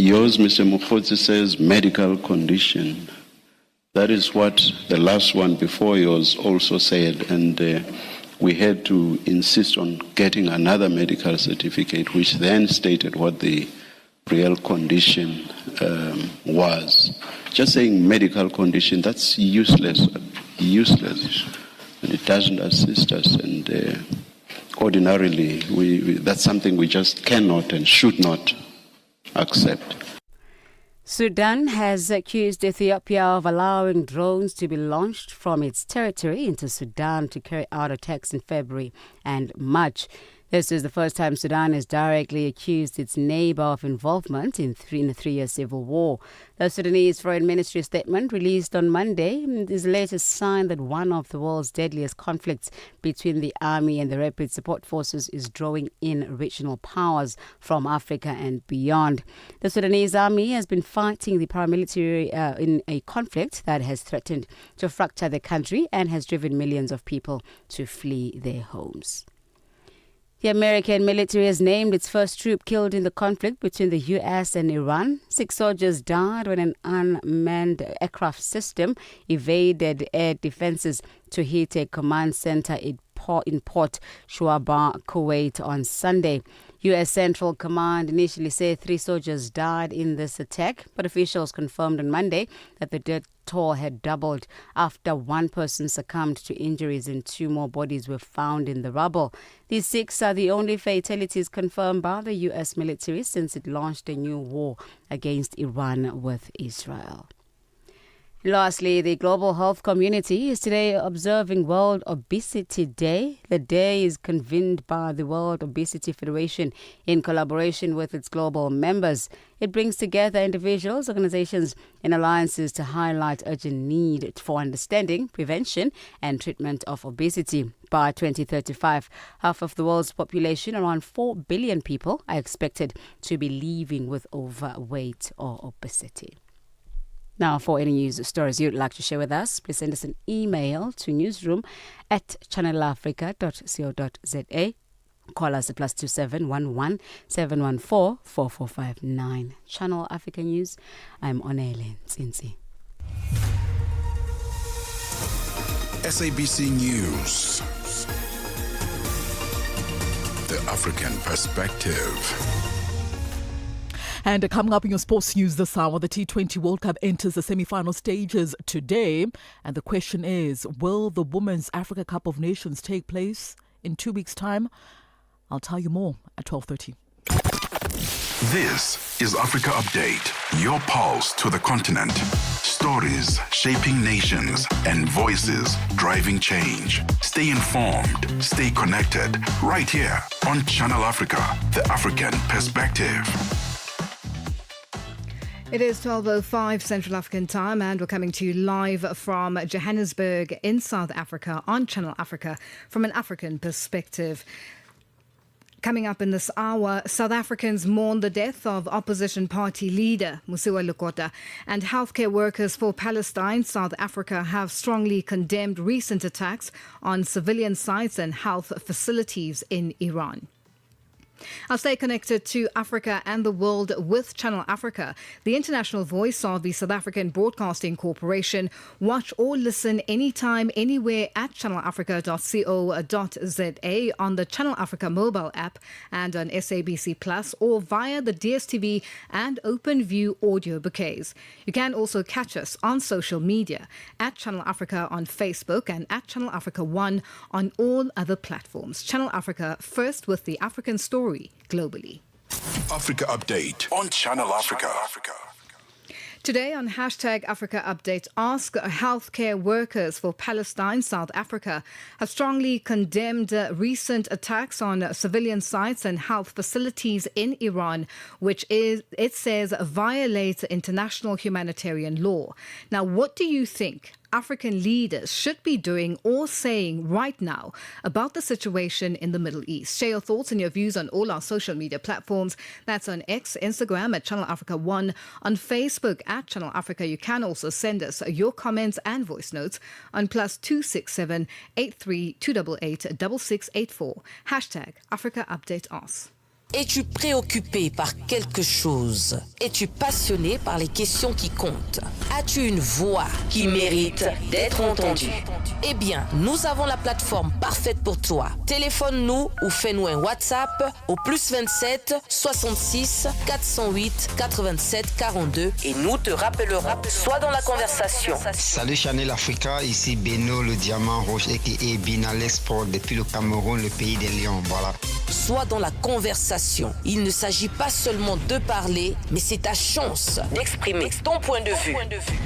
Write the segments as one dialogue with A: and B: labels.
A: Yours, Mr. Mukhodzi, says medical condition. That is what the last one before yours also said, and we had to insist on getting another medical certificate, which then stated what the real condition was. Just saying medical condition, that's useless, and it doesn't assist us. And ordinarily, that's something we just cannot and should not accept.
B: Sudan has accused Ethiopia of allowing drones to be launched from its territory into Sudan to carry out attacks in February and March. This is the first time Sudan has directly accused its neighbor of involvement in a three-year civil war. The Sudanese Foreign Ministry statement released on Monday is the latest sign that one of the world's deadliest conflicts between the army and the rapid support forces is drawing in regional powers from Africa and beyond. The Sudanese army has been fighting the paramilitary in a conflict that has threatened to fracture the country and has driven millions of people to flee their homes. The American military has named its first troop killed in the conflict between the U.S. and Iran. 6 soldiers died when an unmanned aircraft system evaded air defenses to hit a command center in Port Shuaba, Kuwait on Sunday. U.S. Central Command initially said 3 soldiers died in this attack, but officials confirmed on Monday that the death toll had doubled after 1 person succumbed to injuries and 2 more bodies were found in the rubble. These 6 are the only fatalities confirmed by the U.S. military since it launched a new war against Iran with Israel. Lastly, the global health community is today observing World Obesity Day. The day is convened by the World Obesity Federation in collaboration with its global members. It brings together individuals, organizations, and alliances to highlight urgent need for understanding, prevention, and treatment of obesity. By 2035, half of the world's population, around 4 billion people, are expected to be living with overweight or obesity. Now, for any news or stories you'd like to share with us, please send us an email to newsroom@channelafrica.co.za. Call us at +27 11 714 4459. Channel Africa News. I'm Onele Nsinsi.
C: SABC News. The African Perspective.
D: And coming up in your sports news this hour, the T20 World Cup enters the semi-final stages today. And the question is, will the Women's Africa Cup of Nations take place in 2 weeks' time? I'll tell you more at 12:30.
C: This is Africa Update, your pulse to the continent. Stories shaping nations and voices driving change. Stay informed, stay connected, right here on Channel Africa, the African Perspective.
E: It is 12:05 Central African time, and we're coming to you live from Johannesburg in South Africa on Channel Africa from an African perspective. Coming up in this hour, South Africans mourn the death of opposition party leader Musiwa Lekota, and healthcare workers for Palestine, South Africa, have strongly condemned recent attacks on civilian sites and health facilities in Iran. I'll stay connected to Africa and the world with Channel Africa, the international voice of the South African Broadcasting Corporation. Watch or listen anytime, anywhere at channelafrica.co.za, on the Channel Africa mobile app and on SABC Plus, or via the DSTV and OpenView audio bouquets. You can also catch us on social media at Channel Africa on Facebook and at Channel Africa 1 on all other platforms. Channel Africa, first with the African story globally.
C: Africa Update on Channel Africa.
E: Today on hashtag Africa Update, ask healthcare workers for Palestine, South Africa, have strongly condemned recent attacks on civilian sites and health facilities in Iran, which it says violates international humanitarian law. Now, what do you think African leaders should be doing or saying right now about the situation in the Middle East? Share your thoughts and your views on all our social media platforms. That's on X, Instagram at Channel Africa 1, on Facebook at Channel Africa. You can also send us your comments and voice notes on +267 83 288 6684. Hashtag Africa Update Us.
F: Es-tu préoccupé par quelque chose? Es-tu passionné par les questions qui comptent? As-tu une voix qui mérite d'être entendue? Eh bien, nous avons la plateforme parfaite pour toi. Téléphone-nous ou fais-nous un WhatsApp au +27 66 408 87 42 et nous te rappellerons. Sois dans la conversation.
G: Salut Channel Africa, ici Beno le diamant rouge et Binalex Sport depuis le Cameroun, le pays des lions. Voilà.
F: Sois dans la conversation. Il ne s'agit pas seulement de parler, mais c'est ta chance d'exprimer ton point de vue,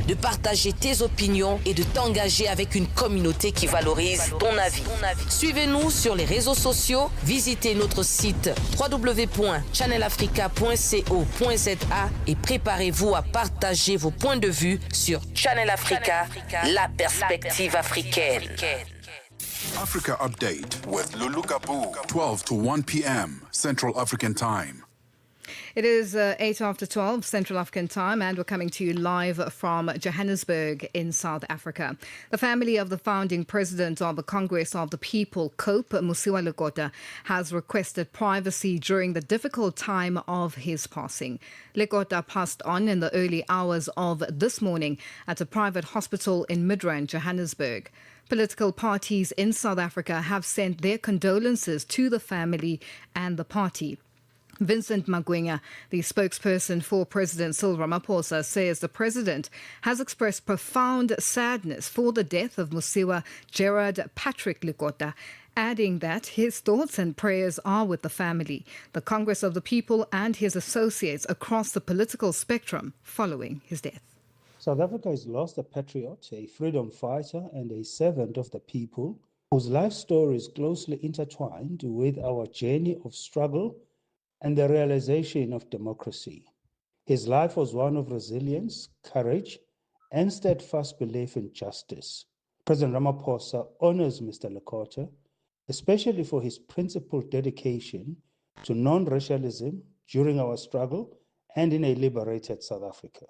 F: de partager tes opinions et de t'engager avec une communauté qui valorise ton avis. Suivez-nous sur les réseaux sociaux, visitez notre site www.channelafrica.co.za et préparez-vous à partager vos points de vue sur Channel Africa, la perspective africaine.
C: Africa Update with Lulu Gaboo, 12 to 1 p.m. Central African Time.
E: It is 8 after 12 Central African time, and we're coming to you live from Johannesburg in South Africa. The family of the founding president of the Congress of the People, COPE, Musiwa Lekota, has requested privacy during the difficult time of his passing. Lekota passed on in the early hours of this morning at a private hospital in Midrand, Johannesburg. Political parties in South Africa have sent their condolences to the family and the party. Vincent Magwenya, the spokesperson for President Cyril Ramaphosa, says the president has expressed profound sadness for the death of Musiwa Gerard Patrick Lekota, adding that his thoughts and prayers are with the family, the Congress of the People and his associates across the political spectrum following his death.
H: South Africa has lost a patriot, a freedom fighter, and a servant of the people whose life story is closely intertwined with our journey of struggle and the realization of democracy. His life was one of resilience, courage, and steadfast belief in justice. President Ramaphosa honors Mr. Lekota, especially for his principled dedication to non-racialism during our struggle and in a liberated South Africa.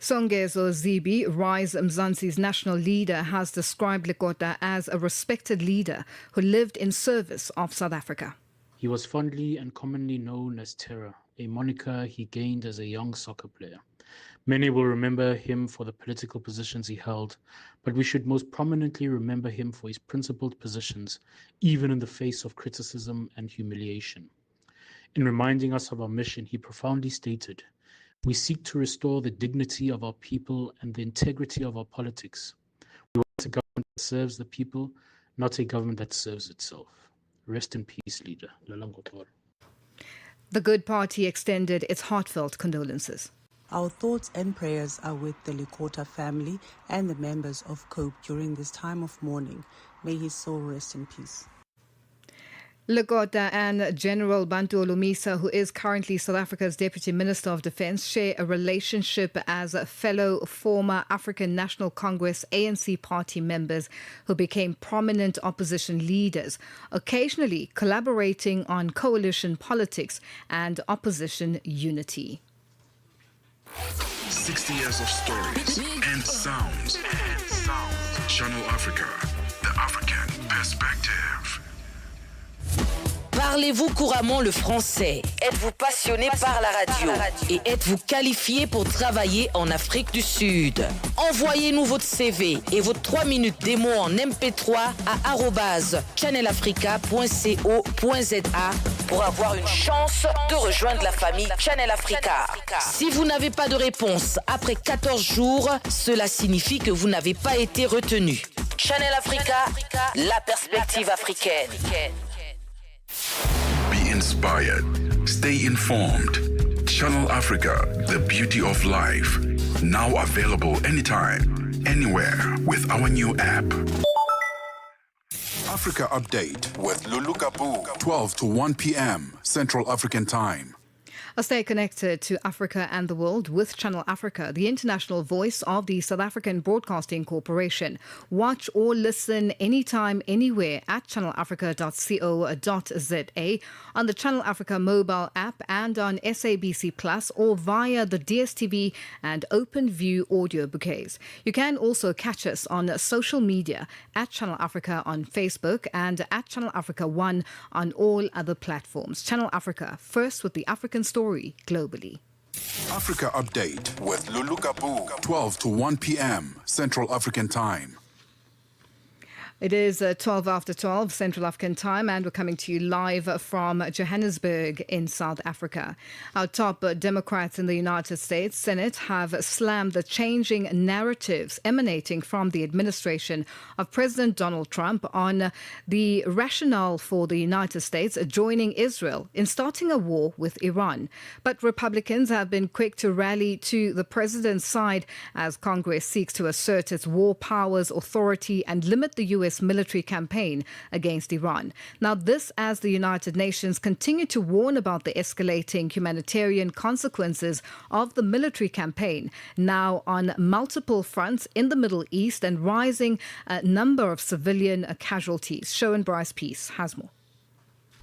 E: Songezo Zibi, Rise Mzansi's national leader, has described Lekota as a respected leader who lived in service of South Africa.
I: He was fondly and commonly known as Terror, a moniker he gained as a young soccer player. Many will remember him for the political positions he held, but we should most prominently remember him for his principled positions, even in the face of criticism and humiliation. In reminding us of our mission, he profoundly stated, "We seek to restore the dignity of our people and the integrity of our politics. We want a government that serves the people, not a government that serves itself." Rest in peace, leader.
E: The Good Party extended its heartfelt condolences.
J: Our thoughts and prayers are with the Lekota family and the members of COPE during this time of mourning. May his soul rest in peace.
E: Lekota and General Bantu Olumisa, who is currently South Africa's Deputy Minister of Defence, share a relationship as fellow former African National Congress ANC party members who became prominent opposition leaders, occasionally collaborating on coalition politics and opposition unity.
C: 60 years of stories and sounds. Channel Africa, the African perspective.
F: Parlez-vous couramment le français? Êtes-vous passionné par la radio? Et êtes-vous qualifié pour travailler en Afrique du Sud? Envoyez-nous votre CV et vos 3 minutes démo en MP3 à @channelafrica.co.za pour avoir une chance de rejoindre la famille Channel Africa. Si vous n'avez pas de réponse après 14 jours, cela signifie que vous n'avez pas été retenu. Channel Africa, la perspective africaine.
C: Be inspired. Stay informed. Channel Africa, the beauty of life. Now available anytime, anywhere with our new app. Africa Update with Lulu Gaboo, 12 to 1 p.m. Central African Time.
E: Stay connected to Africa and the world with Channel Africa, the international voice of the South African Broadcasting Corporation. Watch or listen anytime, anywhere at channelafrica.co.za, on the Channel Africa mobile app and on SABC Plus, or via the DSTV and OpenView audio bouquets. You can also catch us on social media at Channel Africa on Facebook and at Channel Africa 1 on all other platforms. Channel Africa, first with the African story globally.
C: Africa Update with Lulu Gaboo, 12 to 1 p.m. Central African Time.
E: It is 12 after 12 Central African Time, and we're coming to you live from Johannesburg in South Africa. Our top Democrats in the United States Senate have slammed the changing narratives emanating from the administration of President Donald Trump on the rationale for the United States joining Israel in starting a war with Iran. But Republicans have been quick to rally to the president's side as Congress seeks to assert its war powers authority and limit the U.S. military campaign against Iran. Now, this as the United Nations continue to warn about the escalating humanitarian consequences of the military campaign, now on multiple fronts in the Middle East, and rising number of civilian casualties. Showan Bryce Peace has more.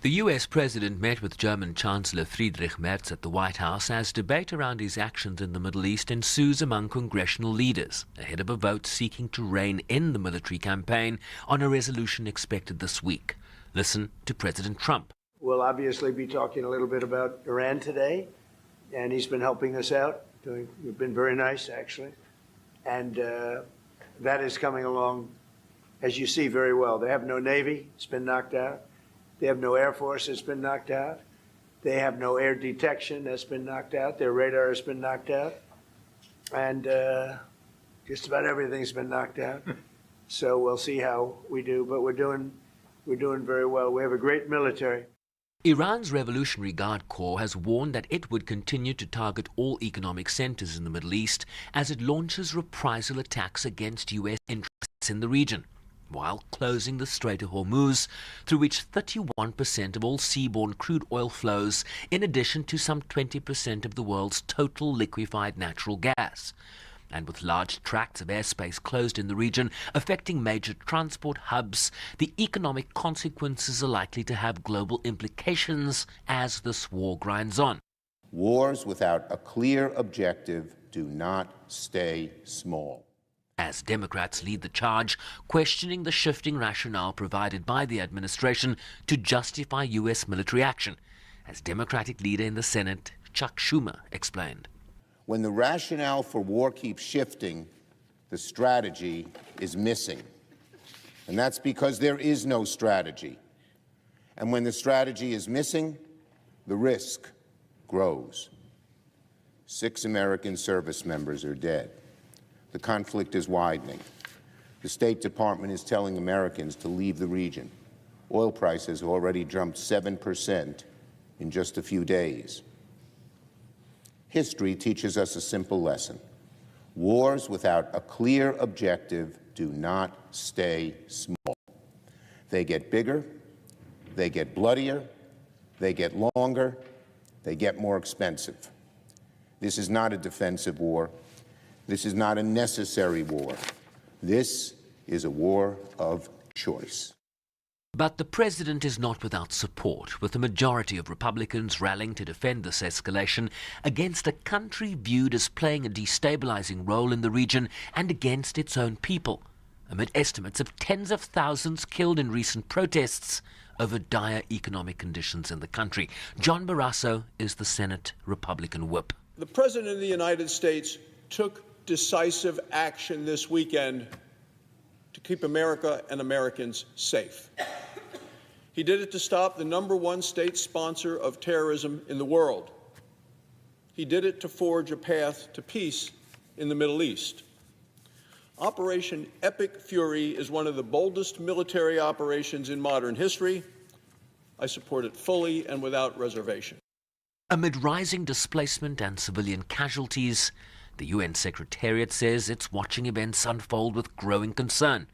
K: The US President met with German Chancellor Friedrich Merz at the White House as debate around his actions in the Middle East ensues among congressional leaders, ahead of a vote seeking to rein in the military campaign on a resolution expected this week. Listen to President Trump.
L: We'll obviously be talking a little bit about Iran today, and he's been helping us out. We've been very nice, actually. And that is coming along, as you see, very well. They have no Navy. It's been knocked out. They have no Air Force, it's been knocked out. They have no air detection, that's been knocked out. Their radar has been knocked out. And just about everything's been knocked out. So we'll see how we do, but we're doing very well. We have a great military.
K: Iran's Revolutionary Guard Corps has warned that it would continue to target all economic centers in the Middle East as it launches reprisal attacks against US interests in the region, while closing the Strait of Hormuz, through which 31% of all seaborne crude oil flows, in addition to some 20% of the world's total liquefied natural gas. And with large tracts of airspace closed in the region, affecting major transport hubs, the economic consequences are likely to have global implications as this war grinds on.
M: Wars without a clear objective do not stay small.
K: As Democrats lead the charge, questioning the shifting rationale provided by the administration to justify U.S. military action, as Democratic leader in the Senate, Chuck Schumer, explained.
M: When the rationale for war keeps shifting, the strategy is missing. And that's because there is no strategy. And when the strategy is missing, the risk grows. 6 American service members are dead. The conflict is widening. The State Department is telling Americans to leave the region. Oil prices have already jumped 7% in just a few days. History teaches us a simple lesson. Wars without a clear objective do not stay small. They get bigger, they get bloodier, they get longer, they get more expensive. This is not a defensive war. This is not a necessary war. This is a war of choice.
K: But the president is not without support, with the majority of Republicans rallying to defend this escalation against a country viewed as playing a destabilizing role in the region and against its own people, amid estimates of tens of thousands killed in recent protests over dire economic conditions in the country. John Barrasso is the Senate Republican whip.
N: The President of the United States took decisive action this weekend to keep America and Americans safe. He did it to stop the #1 state sponsor of terrorism in the world. He did it to forge a path to peace in the Middle East. Operation Epic Fury is one of the boldest military operations in modern history. I support it fully and without reservation.
K: Amid rising displacement and civilian casualties, the UN Secretariat says it's watching events unfold with growing concern,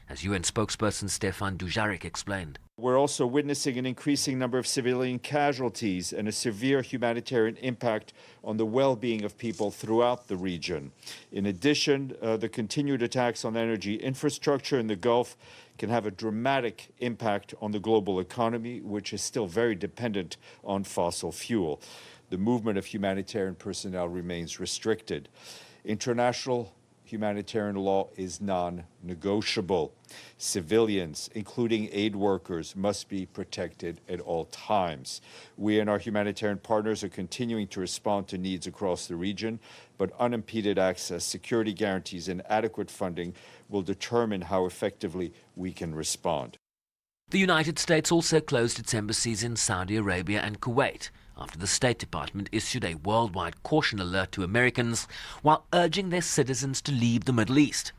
K: as UN spokesperson Stefan Dujarric explained.
O: We're also witnessing an increasing number of civilian casualties and a severe humanitarian impact on the well-being of people throughout the region. In addition, the continued attacks on energy infrastructure in the Gulf can have a dramatic impact on the global economy, which is still very dependent on fossil fuel. The movement of humanitarian personnel remains restricted. International humanitarian law is non-negotiable. Civilians, including aid workers, must be protected at all times. We and our humanitarian partners are continuing to respond to needs across the region, but unimpeded access, security guarantees, and adequate funding will determine how effectively we can respond.
K: The United States also closed its embassies in Saudi Arabia and Kuwait after the State Department issued a worldwide caution alert to Americans while urging their citizens to leave the Middle East,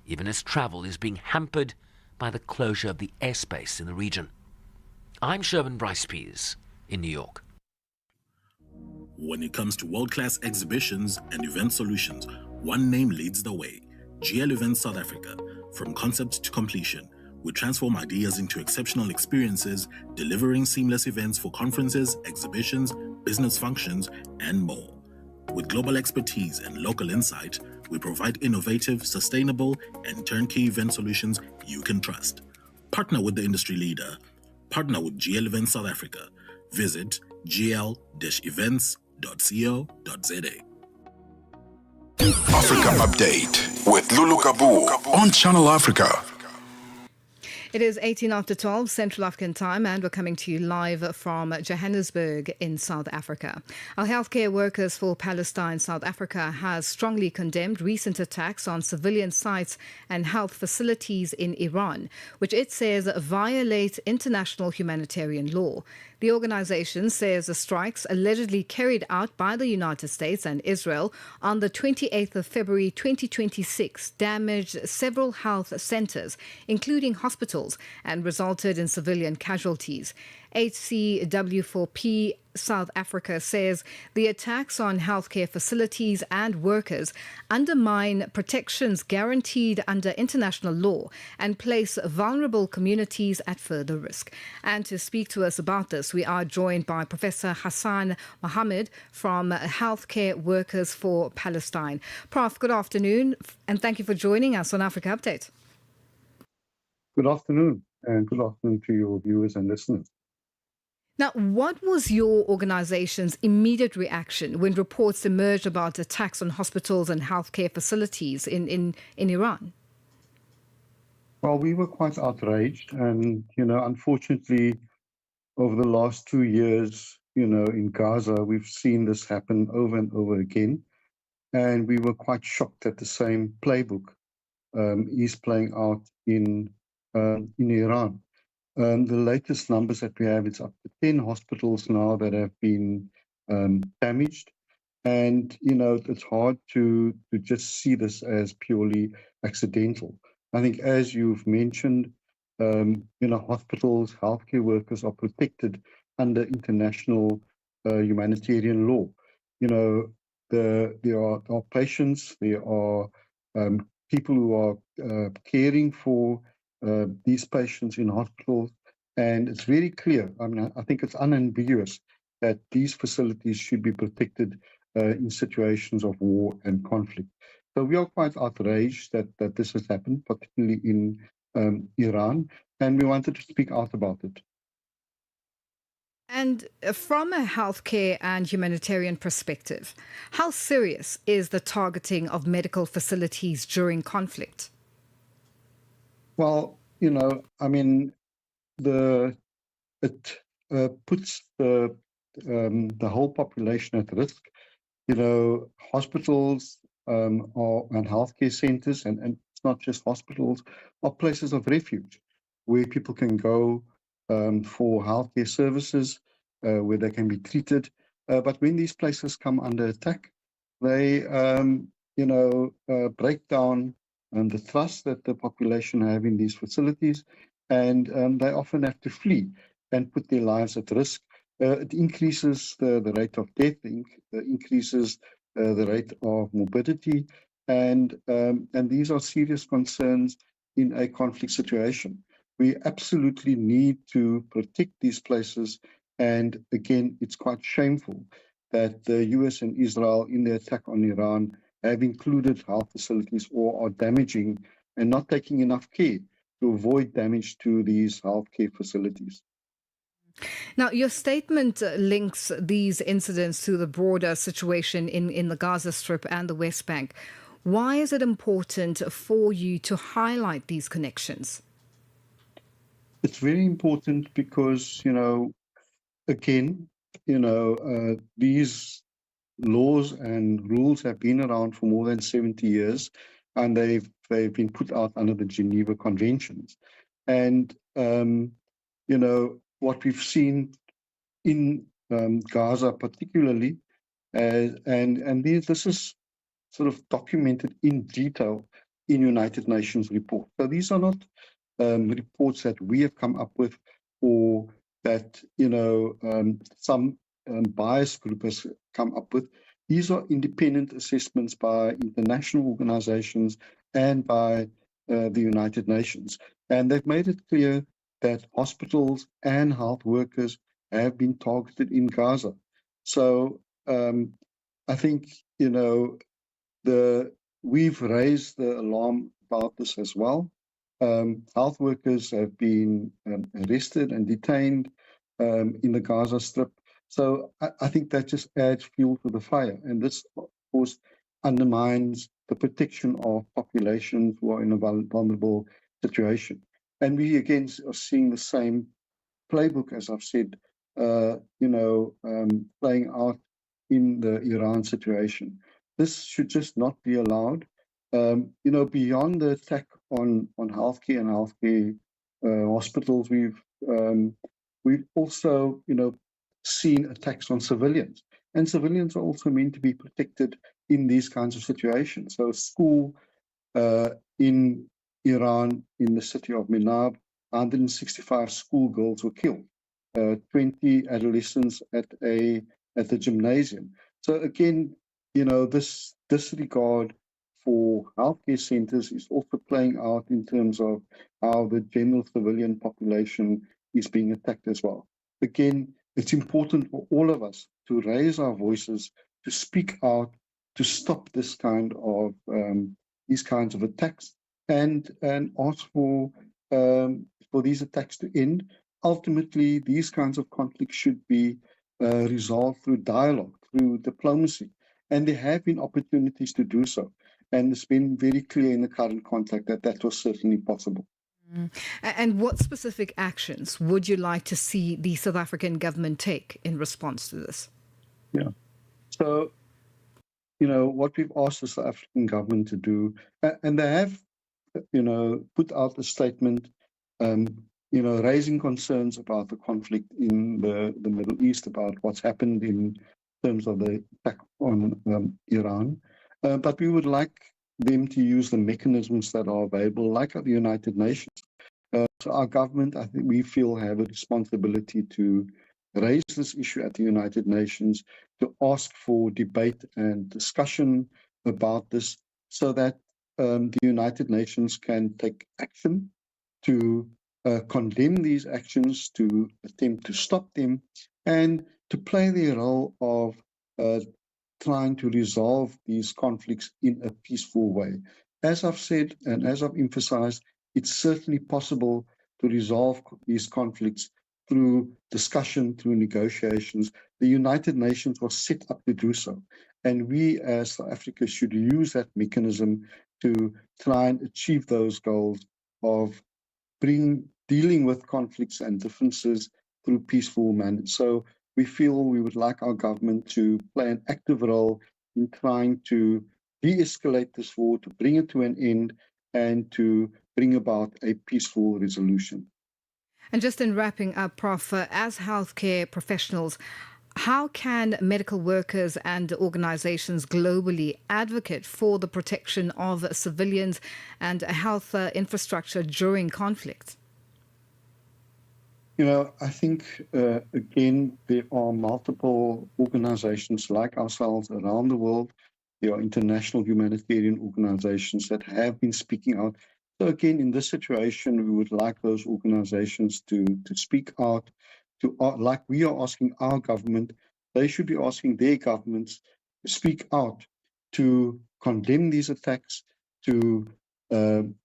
K: even as travel is being hampered by the closure of the airspace in the region. I'm Shervin Bryce-Pease in New York.
P: When it comes to world-class exhibitions and event solutions, one name leads the way: GL Events South Africa. From concept to completion, we transform ideas into exceptional experiences, delivering seamless events for conferences, exhibitions, business functions, and more. With global expertise and local insight, we provide innovative, sustainable, and turnkey event solutions you can trust. Partner with the industry leader. Partner with GL Events South Africa. Visit gl-events.co.za.
C: Africa Update with Lulu Gaboo on Channel Africa.
E: It is 18 after 12 Central African time, and we're coming to you live from Johannesburg in South Africa. Our healthcare workers for Palestine South Africa has strongly condemned recent attacks on civilian sites and health facilities in Iran, which it says violate international humanitarian law. The organization says the strikes allegedly carried out by the United States and Israel on the 28th of February 2026 damaged several health centers, including hospitals, and resulted in civilian casualties. HCW4P South Africa says the attacks on healthcare facilities and workers undermine protections guaranteed under international law and place vulnerable communities at further risk. And to speak to us about this, we are joined by Professor Hassan Mohammed from Healthcare Workers for Palestine. Prof, good afternoon, and thank you for joining us on Africa Update.
Q: Good afternoon, and good afternoon to your viewers and listeners.
E: Now, what was your organization's immediate reaction when reports emerged about attacks on hospitals and healthcare facilities in Iran?
Q: Well, we were quite outraged, and, unfortunately, over the last 2 years, in Gaza, we've seen this happen over and over again, and we were quite shocked that the same playbook is playing out in Iran. The latest numbers that we have, it's up to 10 hospitals now that have been damaged. And, it's hard to just see this as purely accidental. I think, as you've mentioned, hospitals, healthcare workers are protected under international humanitarian law. There are patients, there are people who are caring for these patients in hospitals, and it's very clear. I think it's unambiguous that these facilities should be protected in situations of war and conflict. So we are quite outraged that this has happened, particularly in Iran, and we wanted to speak out about it.
E: And from a healthcare and humanitarian perspective, how serious is the targeting of medical facilities during conflict?
Q: Well, it puts the whole population at risk. Hospitals and healthcare centers, and it's not just hospitals, are places of refuge where people can go for healthcare services, where they can be treated. But when these places come under attack, they, break down the trust that the population have in these facilities, and they often have to flee and put their lives at risk. It increases the rate of death, increases the rate of morbidity, and these are serious concerns in a conflict situation. We absolutely need to protect these places. And again, it's quite shameful that the US and Israel in the attack on Iran have included health facilities or are damaging and not taking enough care to avoid damage to these healthcare facilities.
E: Now, your statement links these incidents to the broader situation in the Gaza Strip and the West Bank. Why is it important for you to highlight these connections?
Q: It's very important because, again, these laws and rules have been around for more than 70 years, and they've been put out under the Geneva Conventions. And, what we've seen in Gaza particularly, this is sort of documented in detail in United Nations report. So these are not reports that we have come up with or that some bias group has come up with. These are independent assessments by international organizations and by the United Nations. And they've made it clear that hospitals and health workers have been targeted in Gaza. So I think, we've raised the alarm about this as well. Health workers have been arrested and detained in the Gaza Strip. So I think that just adds fuel to the fire. And this, of course, undermines the protection of populations who are in a vulnerable situation. And we, again, are seeing the same playbook, as I've said, playing out in the Iran situation. This should just not be allowed. Beyond the attack on healthcare and healthcare hospitals, we've also, seen attacks on civilians, and civilians are also meant to be protected in these kinds of situations. So, school in Iran, in the city of Minab, 165 schoolgirls were killed. 20 adolescents at the gymnasium. So again, this disregard for healthcare centers is also playing out in terms of how the general civilian population is being attacked as well. Again, it's important for all of us to raise our voices, to speak out, to stop this kind of these kinds of attacks, and ask for these attacks to end. Ultimately, these kinds of conflicts should be resolved through dialogue, through diplomacy, and there have been opportunities to do so. And it's been very clear in the current context that that was certainly possible.
E: And what specific actions would you like to see the South African government take in response to this?
Q: Yeah. So, what we've asked the South African government to do, and they have, put out a statement, raising concerns about the conflict in the Middle East, about what's happened in terms of the attack on Iran. But we would like them to use the mechanisms that are available, like at the United Nations. So our government, I think we feel, have a responsibility to raise this issue at the United Nations, to ask for debate and discussion about this so that the United Nations can take action to condemn these actions, to attempt to stop them, and to play their role of trying to resolve these conflicts in a peaceful way. As I've said and as I've emphasized, it's certainly possible to resolve these conflicts through discussion, through negotiations. The United Nations was set up to do so. And we as South Africa should use that mechanism to try and achieve those goals of dealing with conflicts and differences through peaceful manners. So we feel we would like our government to play an active role in trying to de-escalate this war, to bring it to an end, and to bring about a peaceful resolution.
E: And just in wrapping up, Prof, as healthcare professionals, how can medical workers and organizations globally advocate for the protection of civilians and health infrastructure during conflict?
Q: I think, again, there are multiple organizations like ourselves around the world. There are international humanitarian organizations that have been speaking out. So again, in this situation, we would like those organizations to speak out, like we are asking our government, they should be asking their governments to speak out, to condemn these attacks, to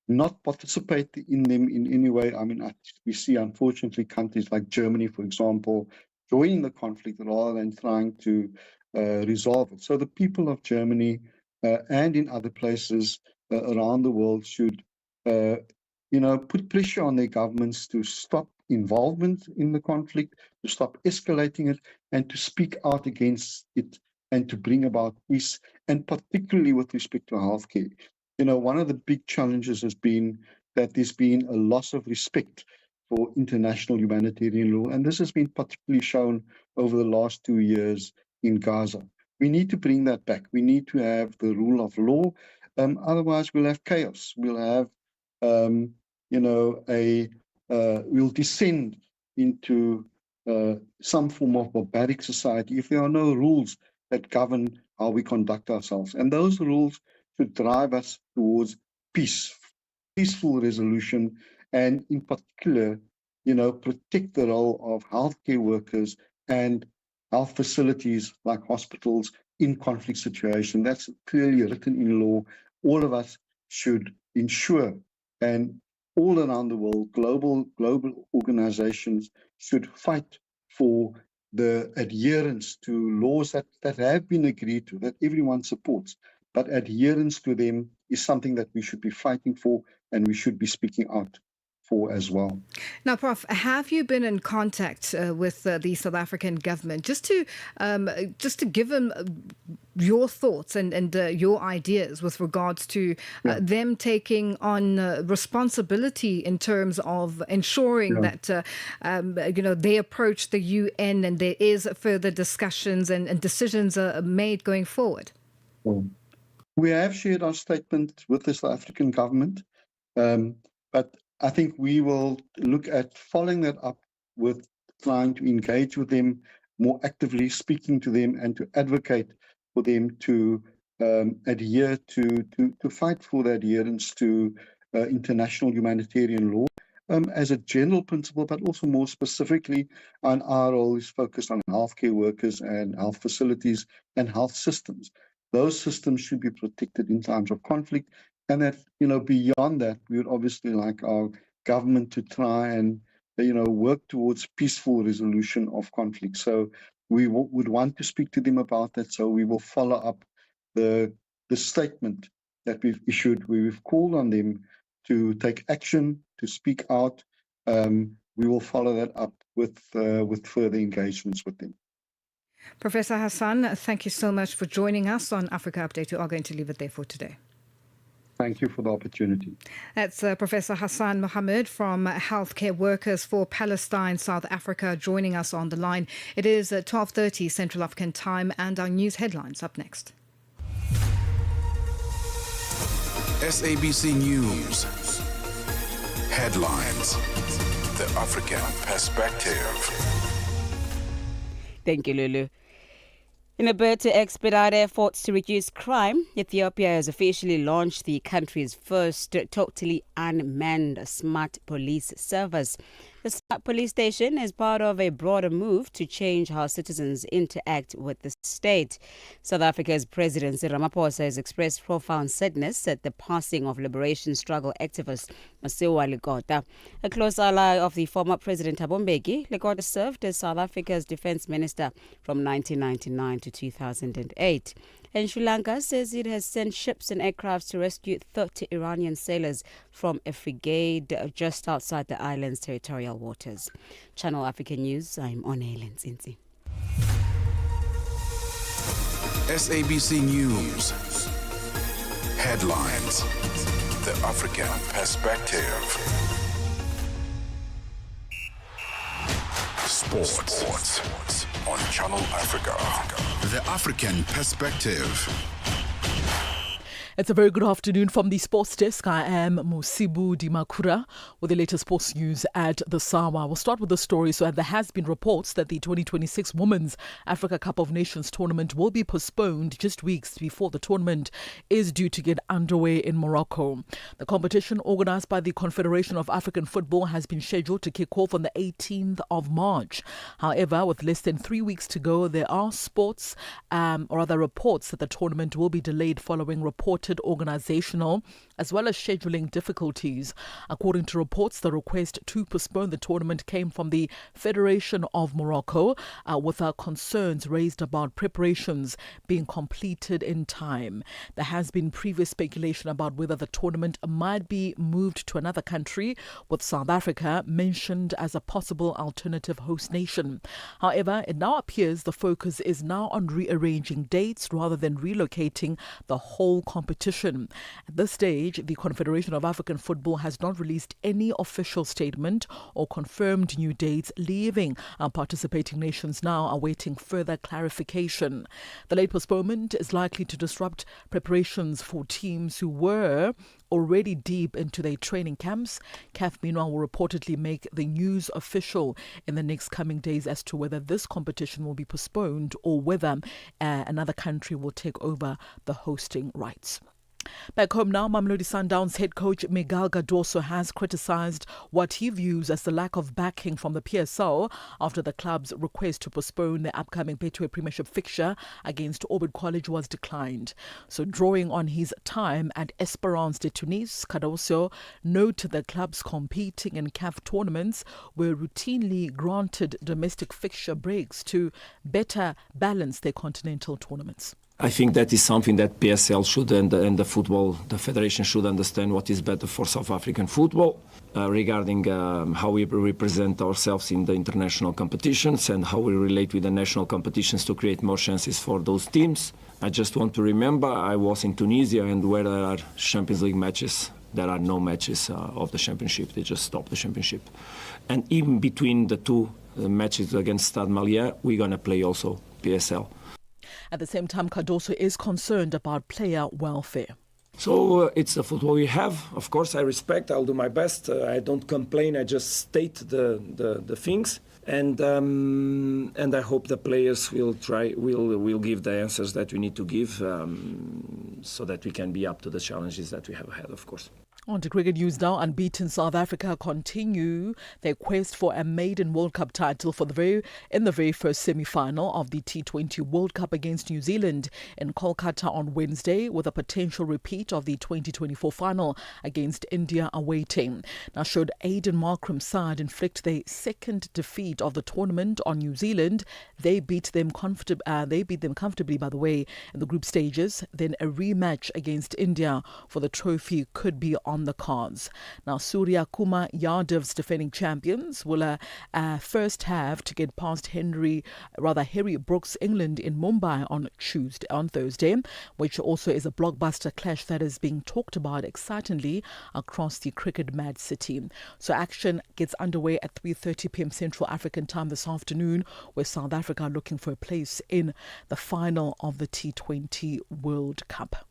Q: not participate in them in any way. I mean, we see, unfortunately, countries like Germany, for example, joining the conflict rather than trying to resolve it. So the people of Germany and in other places around the world should put pressure on their governments to stop involvement in the conflict, to stop escalating it, and to speak out against it and to bring about peace, and particularly with respect to healthcare. One of the big challenges has been that there's been a loss of respect for international humanitarian law, and this has been particularly shown over the last 2 years in Gaza. We need to bring that back. We need to have the rule of law. Otherwise, we'll have chaos. We'll have, we'll descend into some form of barbaric society if there are no rules that govern how we conduct ourselves. And those rules should drive us towards peace, peaceful resolution, and in particular, protect the role of healthcare workers and health facilities like hospitals in conflict situation. That's clearly written in law. All of us should ensure, and all around the world, global organizations should fight for the adherence to laws that have been agreed to, that everyone supports. But adherence to them is something that we should be fighting for, and we should be speaking out for as well.
E: Now, Prof, have you been in contact with the South African government just to give them your thoughts and your ideas with regards to them taking on responsibility in terms of ensuring that they approach the UN and there is further discussions and decisions are made going forward?
Q: We have shared our statement with the South African government, but I think we will look at following that up with trying to engage with them more actively, speaking to them and to advocate for them to adhere to fight for the adherence to international humanitarian law as a general principle, but also more specifically on our role is focused on healthcare workers and health facilities and health systems. Those systems should be protected in times of conflict. And that, beyond that, we would obviously like our government to try and, work towards peaceful resolution of conflict. So we would want to speak to them about that. So we will follow up the statement that we've issued. We've called on them to take action, to speak out. We will follow that up with further engagements with them.
E: Professor Hassan, thank you so much for joining us on Africa Update. We are going to leave it there for today.
Q: Thank you for the opportunity.
E: That's Professor Hassan Mohammed from Healthcare Workers for Palestine, South Africa, joining us on the line. It is 12:30 Central African Time, and our news headlines up next.
C: SABC News. Headlines. The African Perspective.
B: Thank you, Lulu. In a bid to expedite efforts to reduce crime, Ethiopia has officially launched the country's first totally unmanned smart police service. The smart police station is part of a broader move to change how citizens interact with the state. South Africa's President Cyril Ramaphosa has expressed profound sadness at the passing of liberation struggle activist Masiwa Ligota. A close ally of the former President Thabo Mbeki, Ligota served as South Africa's defense minister from 1999 to 2008. And Sri Lanka says it has sent ships and aircrafts to rescue 30 Iranian sailors from a frigate just outside the island's territorial waters. Channel Africa News, I'm Onele Nzinzi.
C: SABC News. Headlines. The African Perspective. Sports on Channel Africa. The African Perspective.
D: It's a very good afternoon from the sports desk. I am Musibu Dimakura with the latest sports news at the Sawa. We'll start with the story. So there has been reports that the 2026 Women's Africa Cup of Nations tournament will be postponed just weeks before the tournament is due to get underway in Morocco. The competition, organised by the Confederation of African Football, has been scheduled to kick off on the 18th of March. However, with less than 3 weeks to go, there are reports that the tournament will be delayed following reported organisational as well as scheduling difficulties. According to reports, the request to postpone the tournament came from the Federation of Morocco, with concerns raised about preparations being completed in time. There has been previous speculation about whether the tournament might be moved to another country, with South Africa mentioned as a possible alternative host nation. However, it now appears the focus is now on rearranging dates rather than relocating the whole competition. At this stage, the Confederation of African Football has not released any official statement or confirmed new dates, leaving participating nations now awaiting further clarification. The late postponement is likely to disrupt preparations for teams who were already deep into their training camps. CAF, meanwhile, will reportedly make the news official in the next coming days as to whether this competition will be postponed or whether another country will take over the hosting rights. Back home now, Mamelodi Sundowns head coach Miguel Cardoso has criticised what he views as the lack of backing from the PSL after the club's request to postpone the upcoming Betway Premiership fixture against Orbit College was declined. So drawing on his time at Esperance de Tunis, Cardoso noted that clubs competing in CAF tournaments were routinely granted domestic fixture breaks to better balance their continental tournaments.
R: I think that is something that PSL should and the federation should understand what is better for South African football regarding how we represent ourselves in the international competitions and how we relate with the national competitions to create more chances for those teams. I just want to remember I was in Tunisia, and where there are Champions League matches, there are no matches of the championship. They just stop the championship. And even between the two matches against Stade Malien, we're going to play also PSL.
D: At the same time, Cardoso is concerned about player welfare.
R: So it's the football we have. Of course, I respect. I'll do my best. I don't complain. I just state the things, and I hope the players will give the answers that we need to give, so that we can be up to the challenges that we have ahead. Of course.
D: On to cricket news now. Unbeaten South Africa continue their quest for a maiden World Cup title in the very first semi-final of the T20 World Cup against New Zealand in Kolkata on Wednesday, with a potential repeat of the 2024 final against India awaiting. Now, should Aidan Markram's side inflict their second defeat of the tournament on New Zealand, they beat them comfortably, by the way, in the group stages. Then a rematch against India for the trophy could be on the cards. Now, Surya Kumar Yadav's defending champions will first have to get past Harry Brooks' England in Mumbai on Thursday, which also is a blockbuster clash that is being talked about excitedly across the cricket-mad city. So action gets underway at 3:30 p.m. Central African time this afternoon, where South Africa are looking for a place in the final of the T20 World Cup.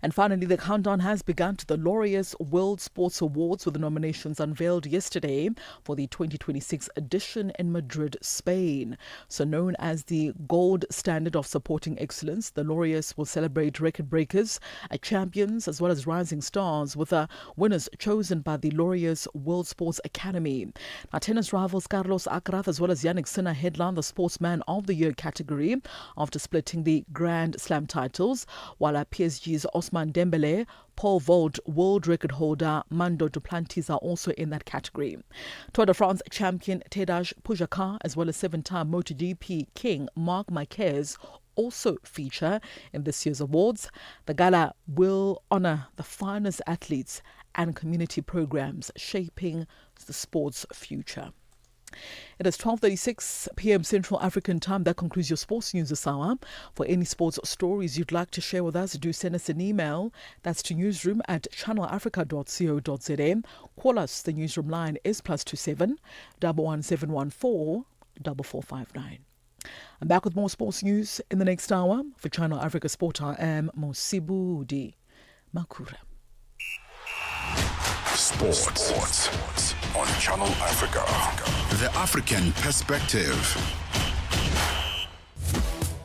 D: And finally, the countdown has begun to the Laureus World Sports Awards, with the nominations unveiled yesterday for the 2026 edition in Madrid, Spain. So known as the gold standard of supporting excellence, the Laureus will celebrate record breakers, champions, as well as rising stars, with winners chosen by the Laureus World Sports Academy. Now, tennis rivals Carlos Alcaraz as well as Yannick Sinner headline the Sportsman of the Year category after splitting the Grand Slam titles, while PSG's Ousmane Dembele, Paul Vault world record holder Mando Duplantis are also in that category. Tour de France champion Tadej Pogacar as well as seven-time MotoGP king Marc Marquez also feature in this year's awards. The gala will honour the finest athletes and community programs shaping the sport's future. It is 12:36 p.m. Central African time. That concludes your sports news this hour. For any sports stories you'd like to share with us, do send us an email. That's to newsroom@channelafrica.co.za. Call us. The newsroom line is +27 11714 4459. I'm back with more sports news in the next hour. For Channel Africa Sport, I am Mosibudi Makura.
C: Sports on Channel Africa. The African Perspective.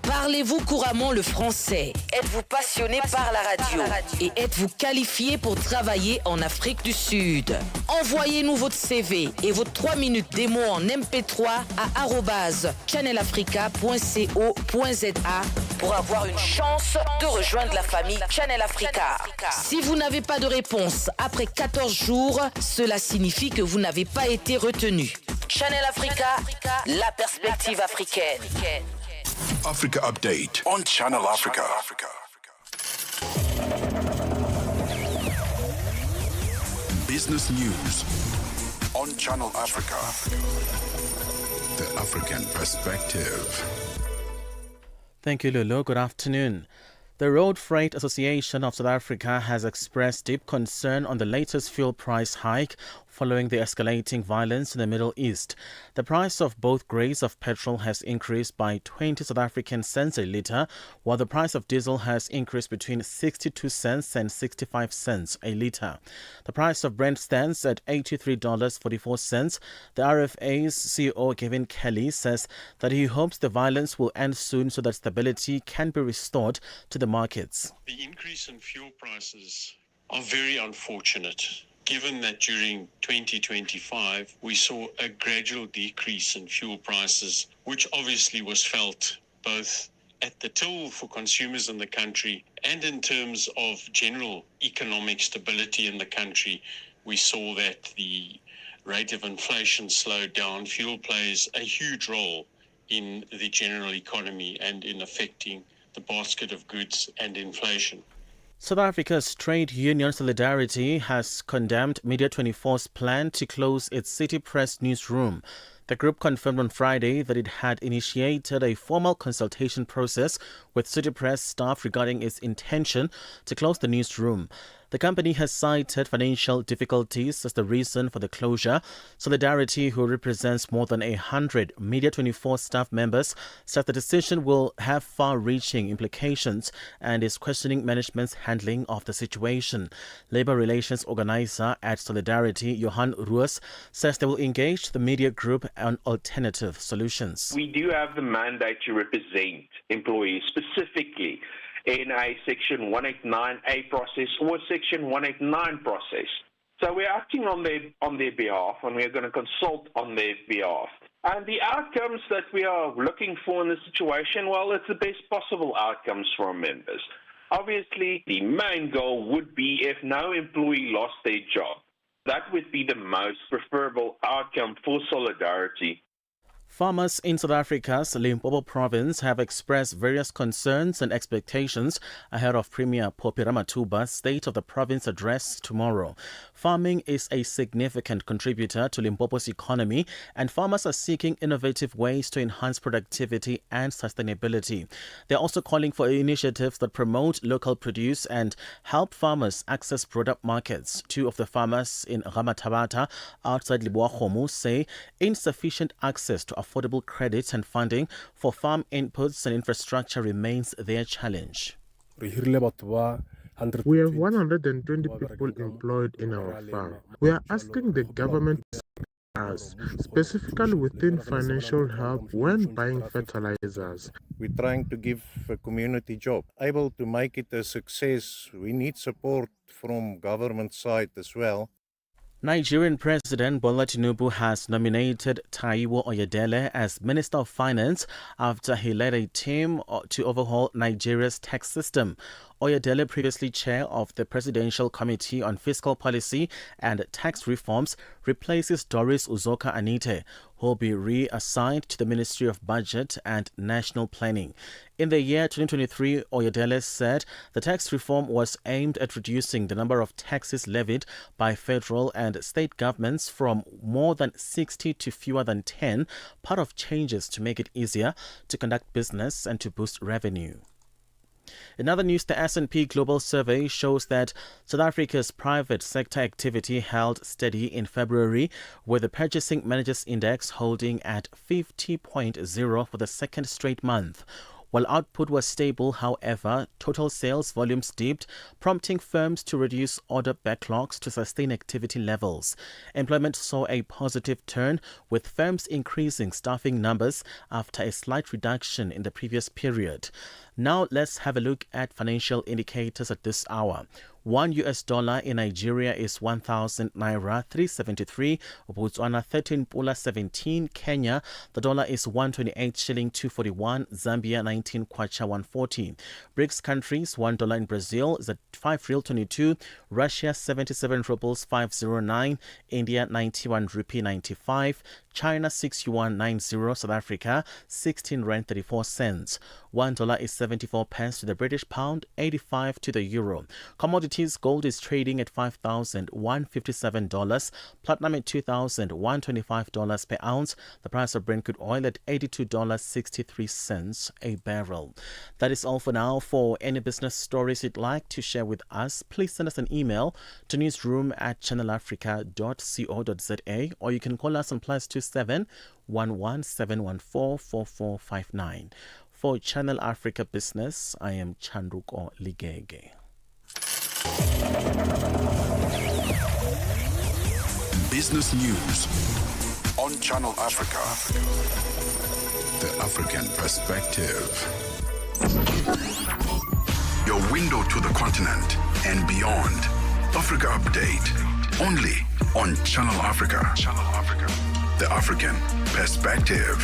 F: Parlez-vous couramment le français? Êtes-vous passionné par la radio? Et êtes-vous qualifié pour travailler en Afrique du Sud? Envoyez-nous votre CV et vos 3 minutes démo en MP3 à @channelafrica.co.za pour avoir une chance de rejoindre la famille Channel Africa. Si vous n'avez pas de réponse après 14 jours, cela signifie que vous n'avez pas été retenu. Channel Africa, la perspective africaine.
C: Africa Update on Channel Africa. Business news on Channel Africa. The African Perspective.
S: Thank you, Lulu. Good afternoon. The Road Freight Association of South Africa has expressed deep concern on the latest fuel price hike following the escalating violence in the Middle East. The price of both grades of petrol has increased by 20 South African cents a litre, while the price of diesel has increased between 62 cents and 65 cents a litre. The price of Brent stands at $83.44. The RFA's CEO, Kevin Kelly, says that he hopes the violence will end soon so that stability can be restored to the markets.
T: The increase in fuel prices are very unfortunate, given that during 2025 we saw a gradual decrease in fuel prices, which obviously was felt both at the till for consumers in the country and in terms of general economic stability in the country. We saw that the rate of inflation slowed down. Fuel plays a huge role in the general economy and in affecting the basket of goods and inflation.
S: South Africa's trade union Solidarity has condemned Media24's plan to close its City Press newsroom. The group confirmed on Friday that it had initiated a formal consultation process with City Press staff regarding its intention to close the newsroom. The company has cited financial difficulties as the reason for the closure. Solidarity, who represents more than 100 Media24 staff members, says the decision will have far-reaching implications and is questioning management's handling of the situation. Labour Relations Organizer at Solidarity, Johan Roos, says they will engage the media group on alternative solutions.
U: We do have the mandate to represent employees specifically in a Section 189A process or Section 189 process. So we're acting on their behalf, and we're going to consult on their behalf. And the outcomes that we are looking for in this situation, well, it's the best possible outcomes for our members. Obviously, the main goal would be if no employee lost their job. That would be the most preferable outcome for Solidarity.
S: Farmers in South Africa's Limpopo province have expressed various concerns and expectations ahead of Premier Phophi Ramathuba's State of the Province address tomorrow. Farming is a significant contributor to Limpopo's economy, and farmers are seeking innovative ways to enhance productivity and sustainability. They're also calling for initiatives that promote local produce and help farmers access product markets. Two of the farmers in Ramathabata, outside Liboa-Kgomo, say insufficient access to affordable credits and funding for farm inputs and infrastructure remains their challenge.
V: We have 120 people employed in our farm. We are asking the government to support us, specifically within financial help when buying fertilizers.
W: We're trying to give a community job. Able to make it a success, we need support from government side as well.
S: Nigerian President Bola Tinubu has nominated Taiwo Oyedele as Minister of Finance after he led a team to overhaul Nigeria's tax system. Oyedele, previously chair of the Presidential Committee on Fiscal Policy and Tax Reforms, replaces Doris Uzoka Anite, who will be reassigned to the Ministry of Budget and National Planning. In the year 2023, Oyedele said the tax reform was aimed at reducing the number of taxes levied by federal and state governments from more than 60 to fewer than 10, part of changes to make it easier to conduct business and to boost revenue. In other news, the S&P Global Survey shows that South Africa's private sector activity held steady in February, with the Purchasing Managers Index holding at 50.0 for the second straight month. While output was stable, however, total sales volumes dipped, prompting firms to reduce order backlogs to sustain activity levels. Employment saw a positive turn, with firms increasing staffing numbers after a slight reduction in the previous period. Now let's have a look at financial indicators at this hour. $1 in Nigeria is 1,000 naira 373, Botswana 13 pula 17, Kenya the dollar is 128 shilling 241, Zambia 19 kwacha 140. BRICS countries, $1 in Brazil is at 5 real 22, Russia 77 rubles 509, India 91 rupee 95, China 6 yuan 90, South Africa 16 rand 34 cents. $1 is 74 pence to the British pound, 85 to the euro. Commodities, gold is trading at $5,157, platinum at $2,125 per ounce, the price of Brent crude oil at $82.63 a barrel. That is all for now. For any business stories you'd like to share with us, please send us an email to newsroom@channelafrica.co.za, or you can call us on +27 11714 4459. For Channel Africa Business, I am Chanduko Ligege.
C: Business news on Channel Africa. The African perspective. Your window to the continent and beyond. Africa Update. Only on Channel Africa. Channel Africa. The African perspective.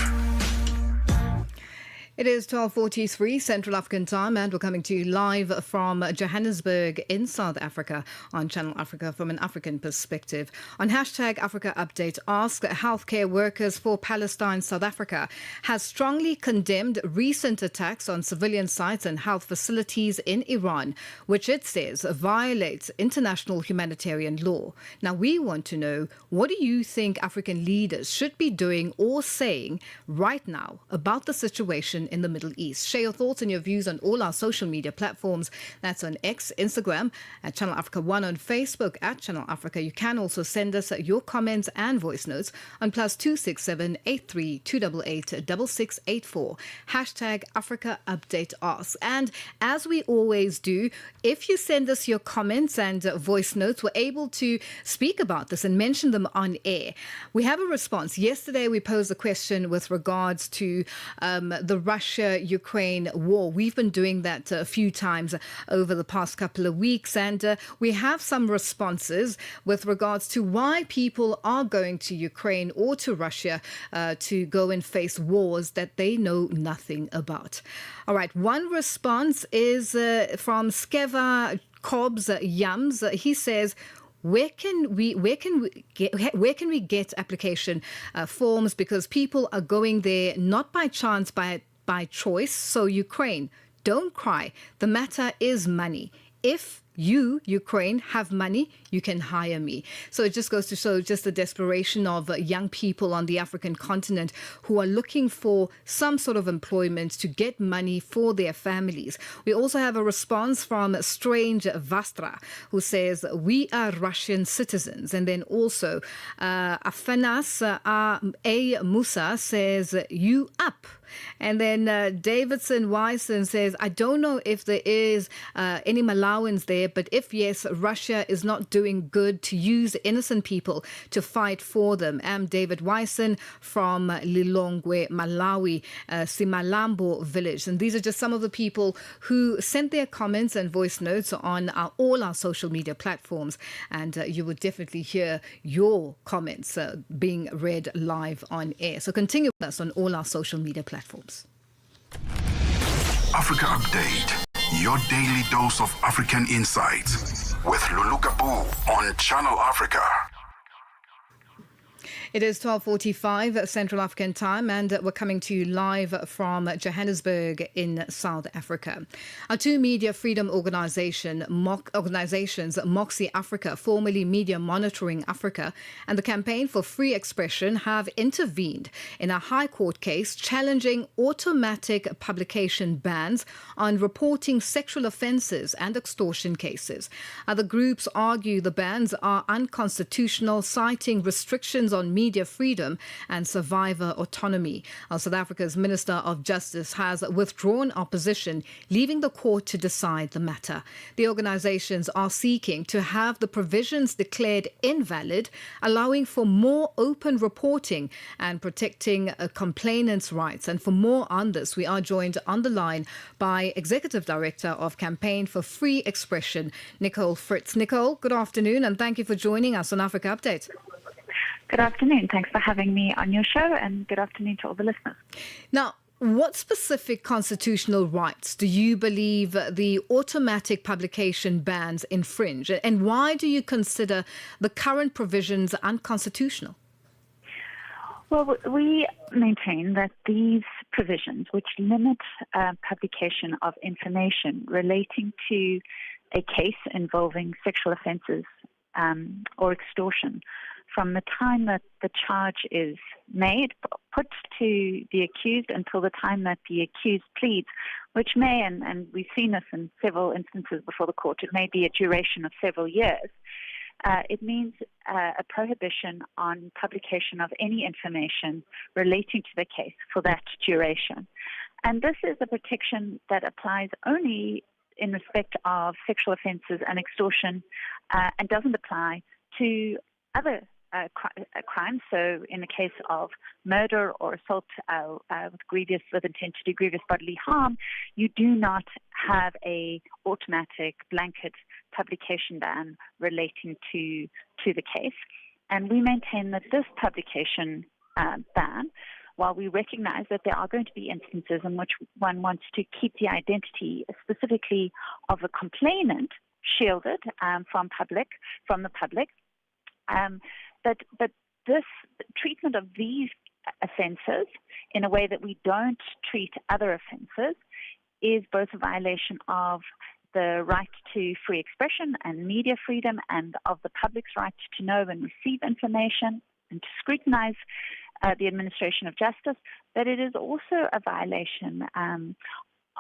E: It is 12:43 Central African time, and we're coming to you live from Johannesburg in South Africa on Channel Africa from an African perspective. On hashtag Africa Update, Ask Healthcare Workers for Palestine South Africa has strongly condemned recent attacks on civilian sites and health facilities in Iran, which it says violates international humanitarian law. Now, we want to know, what do you think African leaders should be doing or saying right now about the situation in the Middle East? Share your thoughts and your views on all our social media platforms. That's on X, Instagram, at Channel Africa 1, on Facebook, at Channel Africa. You can also send us your comments and voice notes on +267 83 288 6684. Hashtag Africa Update Ask. And as we always do, if you send us your comments and voice notes, we're able to speak about this and mention them on air. We have a response. Yesterday, we posed a question with regards to the Russia-Ukraine war. We've been doing that a few times over the past couple of weeks, and we have some responses with regards to why people are going to Ukraine or to Russia to go and face wars that they know nothing about. All right, one response is from Skeva Cobbs Yams. He says, Where can we get application forms, because people are going there not by chance, by choice. So Ukraine, don't cry. The matter is money. If you, Ukraine, have money, you can hire me. So it just goes to show just the desperation of young people on the African continent who are looking for some sort of employment to get money for their families. We also have a response from Strange Vastra, who says, we are Russian citizens. And then also Afanas A. Musa says, you up. And then Davidson Wyson says, I don't know if there is any Malawans there, but if yes, Russia is not doing good to use innocent people to fight for them. I'm David Wyson from Lilongwe, Malawi, Simalambo village. And these are just some of the people who sent their comments and voice notes on all our social media platforms. And you will definitely hear your comments being read live on air. So continue with us on all our social media platforms.
C: Africa Update, your daily dose of African insights with Lulu Gaboo on Channel Africa.
E: It is 12:45 Central African time, and we're coming to you live from Johannesburg in South Africa. Our two media freedom organizations, Moxie Africa, formerly Media Monitoring Africa, and the Campaign for Free Expression, have intervened in a High Court case challenging automatic publication bans on reporting sexual offences and extortion cases. The groups argue the bans are unconstitutional, citing restrictions on media freedom and survivor autonomy. South Africa's Minister of Justice has withdrawn opposition, leaving the court to decide the matter. The organizations are seeking to have the provisions declared invalid, allowing for more open reporting and protecting complainants' rights. And for more on this, we are joined on the line by Executive Director of Campaign for Free Expression, Nicole Fritz. Nicole, good afternoon, and thank you for joining us on Africa Update.
A: Good afternoon. Thanks for having me on your show, and good afternoon to all the listeners.
E: Now, what specific constitutional rights do you believe the automatic publication bans infringe, and why do you consider the current provisions unconstitutional?
A: Well, we maintain that these provisions, which limit publication of information relating to a case involving sexual offences or extortion, from the time that the charge is made, put to the accused until the time that the accused pleads, which may, and we've seen this in several instances before the court, it may be a duration of several years. It means a prohibition on publication of any information relating to the case for that duration. And this is a protection that applies only in respect of sexual offences and extortion and doesn't apply to other crimes. So in the case of murder or assault with intent to do grievous bodily harm, you do not have a automatic blanket publication ban relating to the case. And we maintain that this publication ban, while we recognize that there are going to be instances in which one wants to keep the identity specifically of a complainant shielded from the public, but this treatment of these offences in a way that we don't treat other offences is both a violation of the right to free expression and media freedom and of the public's right to know and receive information and to scrutinise the administration of justice, but it is also a violation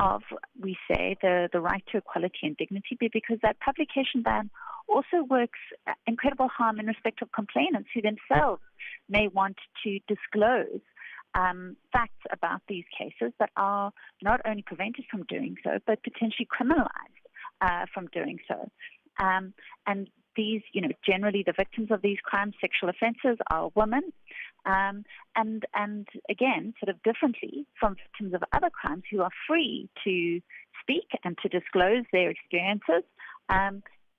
A: of, we say, the right to equality and dignity, because that publication ban also works incredible harm in respect of complainants who themselves may want to disclose facts about these cases that are not only prevented from doing so, but potentially criminalized from doing so. And these, generally the victims of these crimes, sexual offences, are women. And again, sort of differently from victims of other crimes who are free to speak and to disclose their experiences,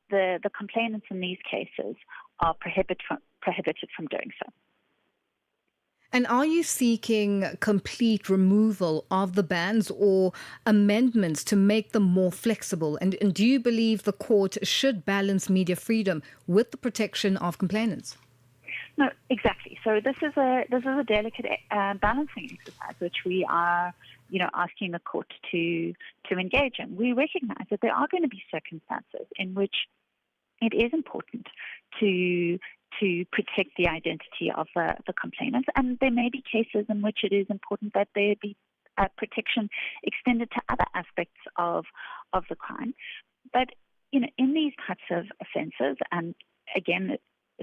A: the complainants in these cases are prohibited from doing so.
E: And are you seeking complete removal of the bans or amendments to make them more flexible? And do you believe the court should balance media freedom with the protection of complainants?
A: No, exactly. So this is a delicate balancing exercise, which we are, asking the court to engage in. We recognise that there are going to be circumstances in which it is important to protect the identity of the complainants, and there may be cases in which it is important that there be protection extended to other aspects of the crime. But in these types of offences, and again,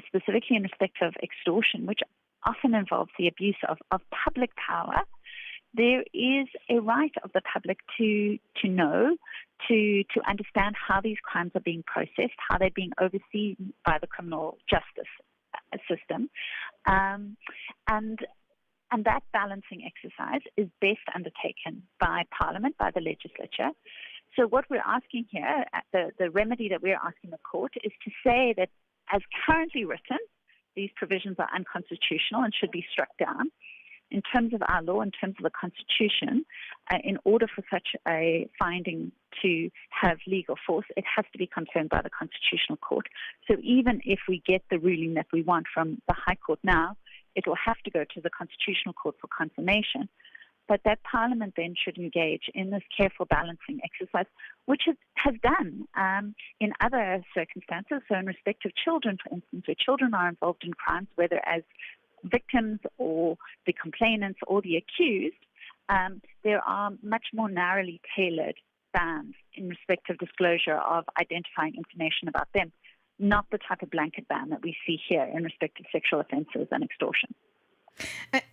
A: specifically in respect of extortion, which often involves the abuse of public power, there is a right of the public to know, to understand how these crimes are being processed, how they're being overseen by the criminal justice system. And that balancing exercise is best undertaken by Parliament, by the legislature. So what we're asking here, the remedy that we're asking the court, is to say that as currently written, these provisions are unconstitutional and should be struck down. In terms of our law, in terms of the Constitution, in order for such a finding to have legal force, it has to be confirmed by the Constitutional Court. So even if we get the ruling that we want from the High Court now, it will have to go to the Constitutional Court for confirmation. But that Parliament then should engage in this careful balancing exercise, which it has done in other circumstances. So in respect of children, for instance, where children are involved in crimes, whether as victims or the complainants or the accused, there are much more narrowly tailored bans in respect of disclosure of identifying information about them. not the type of blanket ban that we see here in respect of sexual offences and extortion.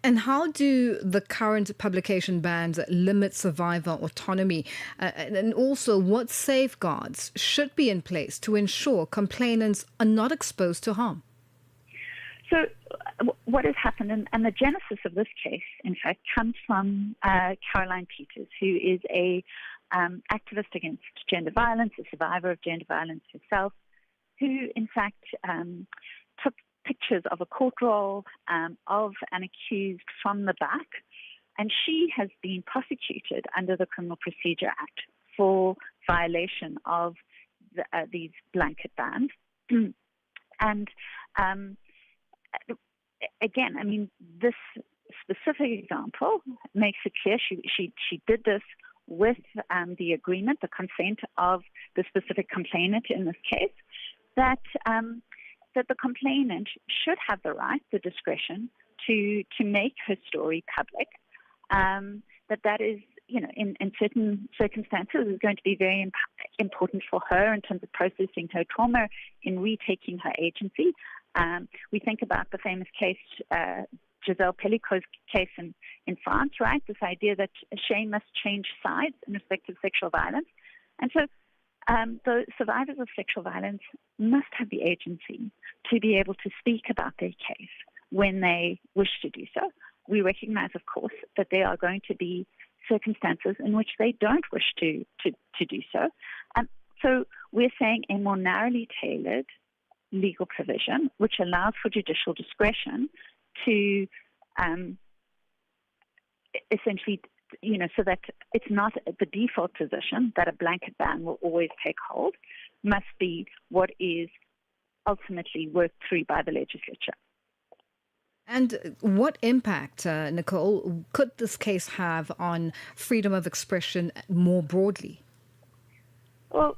E: And how do the current publication bans limit survivor autonomy? And also, what safeguards should be in place to ensure complainants are not exposed to harm?
A: So what has happened, and the genesis of this case, in fact, comes from Caroline Peters, who is a activist against gender violence, a survivor of gender violence herself, who, in fact, took pictures of a court roll of an accused from the back, and she has been prosecuted under the Criminal Procedure Act for violation of these blanket bans. And again, I mean, this specific example makes it clear she did this with the agreement, the consent of the specific complainant in this case, that the complainant should have the right, the discretion to make her story public. That is, in certain circumstances, is going to be very important for her in terms of processing her trauma, in retaking her agency. We think about the famous case, Giselle Pellico's case in France, right? This idea that shame must change sides in respect of sexual violence. And so the survivors of sexual violence must have the agency to be able to speak about their case when they wish to do so. We recognize, of course, that there are going to be circumstances in which they don't wish to do so. So we're saying a more narrowly tailored legal provision which allows for judicial discretion to essentially, so that it's not the default position that a blanket ban will always take hold, must be what is ultimately worked through by the legislature.
E: And what impact, Nicole, could this case have on freedom of expression more broadly?
A: Well,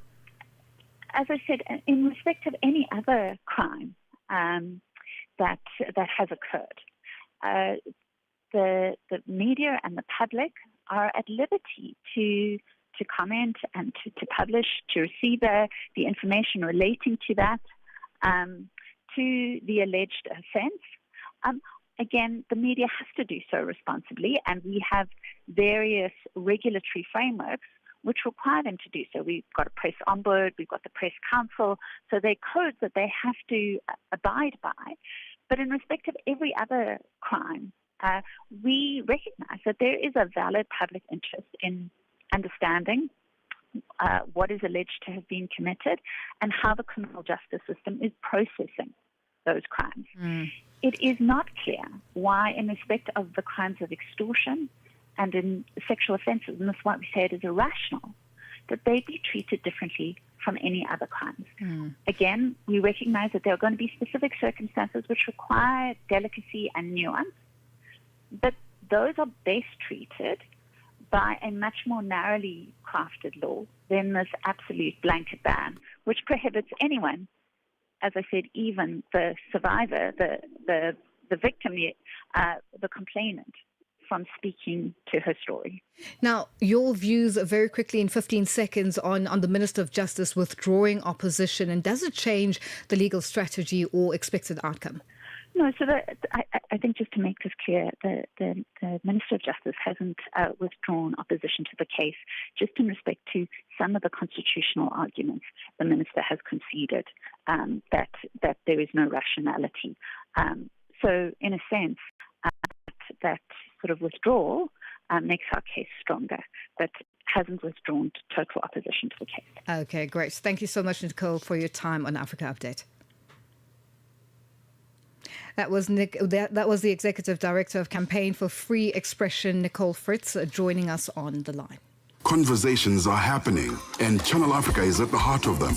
A: as I said, in respect of any other crime that has occurred, the media and the public are at liberty to comment and to publish, to receive the information relating to that, to the alleged offence. Again, the media has to do so responsibly, and we have various regulatory frameworks which require them to do so. We've got a press ombud, we've got the press council, so they're codes that they have to abide by. But in respect of every other crime, we recognize that there is a valid public interest in understanding what is alleged to have been committed and how the criminal justice system is processing those crimes. It is not clear why, in respect of the crimes of extortion and in sexual offences, and this is why we say it is irrational, that they be treated differently from any other crimes. Again, we recognize that there are going to be specific circumstances which require delicacy and nuance, but those are best treated by a much more narrowly crafted law than this absolute blanket ban, which prohibits anyone, as I said, even the survivor, the victim, the complainant, from speaking to her story.
E: Now, your views very quickly in 15 seconds on the Minister of Justice withdrawing opposition, and does it change the legal strategy or expected outcome?
A: No, so I think just to make this clear, the Minister of Justice hasn't withdrawn opposition to the case. Just in respect to some of the constitutional arguments, the Minister has conceded that there is no rationality. So in a sense, that sort of withdrawal makes our case stronger, but hasn't withdrawn total opposition to the case.
E: Okay, great. Thank you so much, Nicole, for your time on Africa Update. That was the Executive Director of Campaign for Free Expression, Nicole Fritz, joining us on the line.
C: Conversations are happening, and Channel Africa is at the heart of them.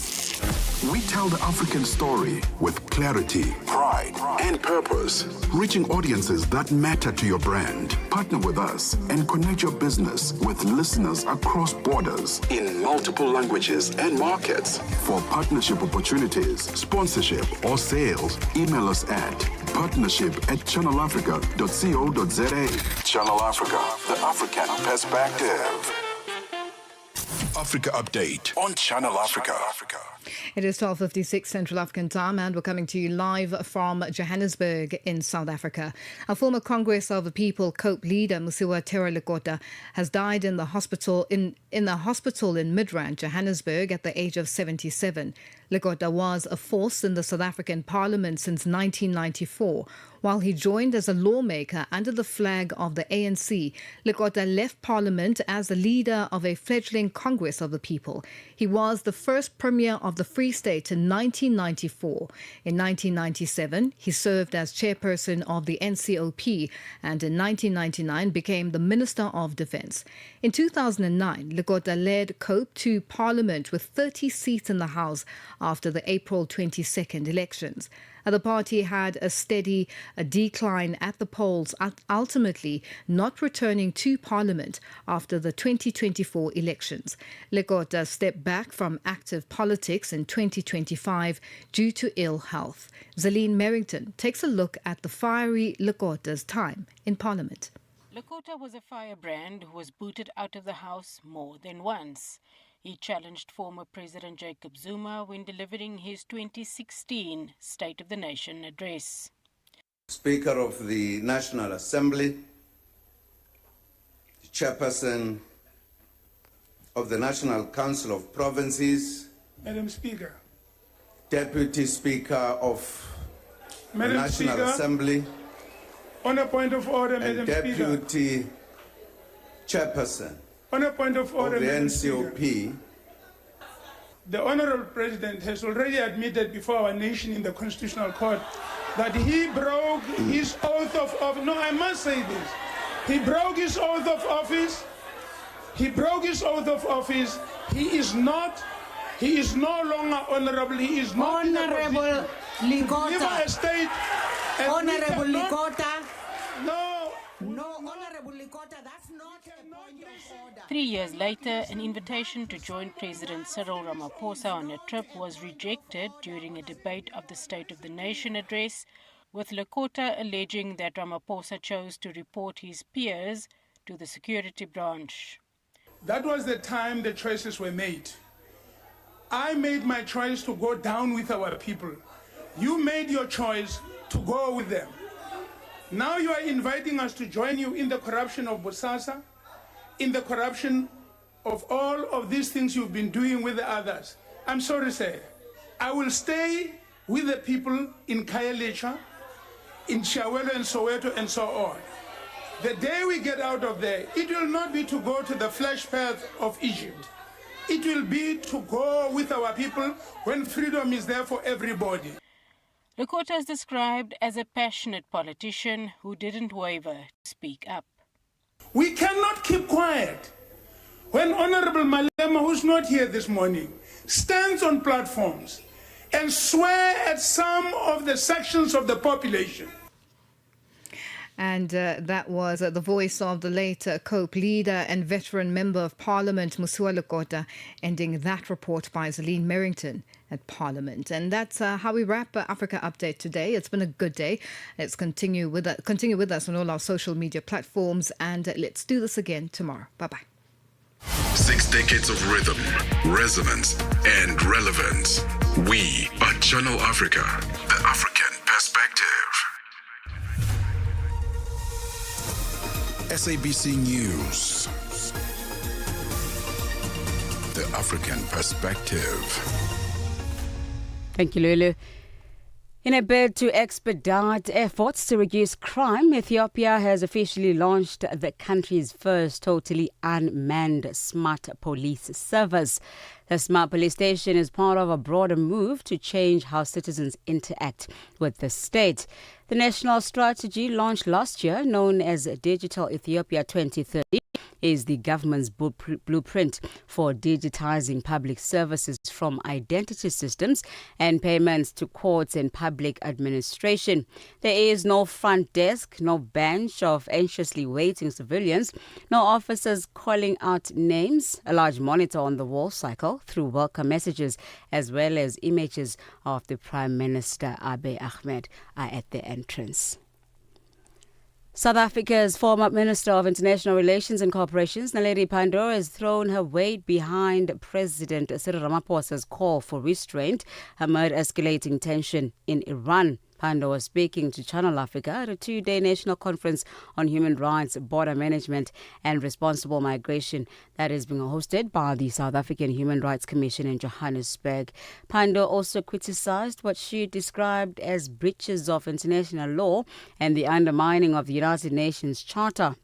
C: We tell the African story with clarity, pride, and purpose, reaching audiences that matter to your brand. Partner with us and connect your business with listeners across borders in multiple languages and markets. For partnership opportunities, sponsorship, or sales, email us at partnership@channelafrica.co.za. Channel Africa, the African perspective. Africa Update on Channel Africa.
E: It is 12:56 Central African time, and we're coming to you live from Johannesburg in South Africa. A former Congress of the People COPE leader, Musiwa Lekota, has died in the hospital in Midrand, Johannesburg, at the age of 77. Lekota was a force in the South African Parliament since 1994. While he joined as a lawmaker under the flag of the ANC, Lekota left Parliament as the leader of a fledgling Congress of the People. He was the first Premier of the Free State in 1994. In 1997, he served as chairperson of the NCOP and in 1999 became the Minister of Defence. In 2009, Lekota led COPE to Parliament with 30 seats in the House after the April 22nd elections. The party had a steady decline at the polls, ultimately not returning to Parliament after the 2024 elections. Lekota stepped back from active politics in 2025 due to ill health. Zaline Merrington takes a look at the fiery Lekota's time in Parliament.
G: Lekota was a firebrand who was booted out of the House more than once. He challenged former President Jacob Zuma when delivering his 2016 State of the Nation address.
H: Speaker of the National Assembly, Chairperson of the National Council of Provinces,
I: Madam Speaker,
H: Deputy Speaker of the National Assembly,
I: on a point of order,
H: and
I: Madam Speaker.
H: Deputy Chairperson
I: On a point of order,
H: of the
I: Madam
H: NCOP.
I: Speaker. The Honourable President has already admitted before our nation in the Constitutional Court that he broke his oath of office. No, I must say this. He broke his oath of office. He broke his oath of office. He is no longer honourable. He is not
X: Honourable Lekota.
I: A state.
X: Honourable Lekota.
I: No,
X: Honourable Lekota, that's not a point of order.
G: 3 years later, an invitation to join President Cyril Ramaphosa on a trip was rejected during a debate of the State of the Nation address, with Lekota alleging that Ramaphosa chose to report his peers to the security branch.
I: That was the time the choices were made. I made my choice to go down with our people. You made your choice to go with them. Now you are inviting us to join you in the corruption of Bosasa, in the corruption of all of these things you've been doing with the others. I'm sorry to say, I will stay with the people in Khayelitsha, in Chiawelo and Soweto and so on. The day we get out of there, it will not be to go to the flesh path of Egypt. It will be to go with our people when freedom is there for everybody.
G: Lekota is described as a passionate politician who didn't waver to speak up.
I: We cannot keep quiet when Honorable Malema, who's not here this morning, stands on platforms and swear at some of the sections of the population.
E: And that was the voice of the late COPE leader and veteran member of Parliament, Musiwa Lekota, ending that report by Zaline Merrington at Parliament. And that's how we wrap Africa Update today. It's been a good day. Let's continue with us on all our social media platforms, and let's do this again tomorrow. Bye-bye.
C: 6 decades of rhythm, resonance, and relevance. We are Channel Africa, the African perspective. SABC News, the African perspective.
B: Thank you, Lulu. In a bid to expedite efforts to reduce crime, Ethiopia has officially launched the country's first totally unmanned smart police service. The smart police station is part of a broader move to change how citizens interact with the state. The national strategy launched last year, known as Digital Ethiopia 2030, is the government's blueprint for digitizing public services from identity systems and payments to courts and public administration. There is no front desk, no bench of anxiously waiting civilians, no officers calling out names, a large monitor on the wall cycle through welcome messages, as well as images of the Prime Minister Abiy Ahmed at the entrance. South Africa's former Minister of International Relations and Cooperation, Naledi Pandor, has thrown her weight behind President Cyril Ramaphosa's call for restraint amid escalating tension in Iran. Pandor was speaking to Channel Africa at a two-day national conference on human rights, border management and responsible migration that is being hosted by the South African Human Rights Commission in Johannesburg. Pandor also criticized what she described as breaches of international law and the undermining of the United Nations Charter.